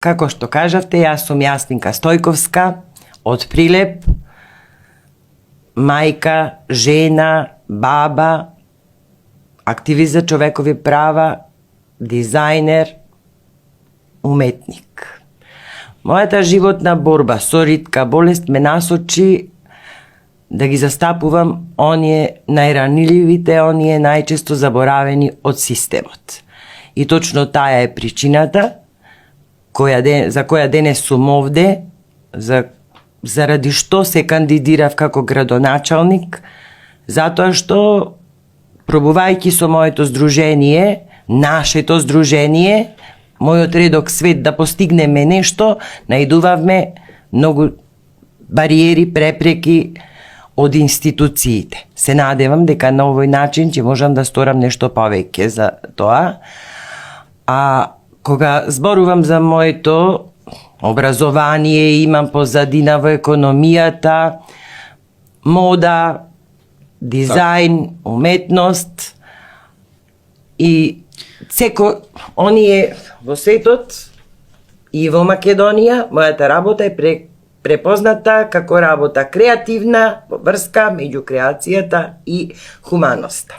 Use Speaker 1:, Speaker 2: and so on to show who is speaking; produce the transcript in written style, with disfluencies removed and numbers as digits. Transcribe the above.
Speaker 1: Како што кажавте, јас сум Јаснинка Стојковска, од Прилеп, мајка, жена, баба, активист за човекови права, дизајнер, уметник. Мојата животна борба со ретка болест ме насочи да ги застапувам оние најранливите, оние најчесто заборавени од системот. И точно таа е причината за која денес сум овде, заради што се кандидирав како градоначалник, затоа што пробувајќи со моето здружение, нашето здружение, мојот редок свет да постигнеме нешто, најдувавме многу бариери, препреки од институциите. Се надевам дека на овој начин ќе можам да сторам нешто повеќе за тоа. А кога зборувам за моето образование, имам позадина во економијата, мода, дизајн, уметност и секо оние во светот и во Македонија, мојата работа е препозната како работа креативна, врска меѓу креацијата и хуманоста.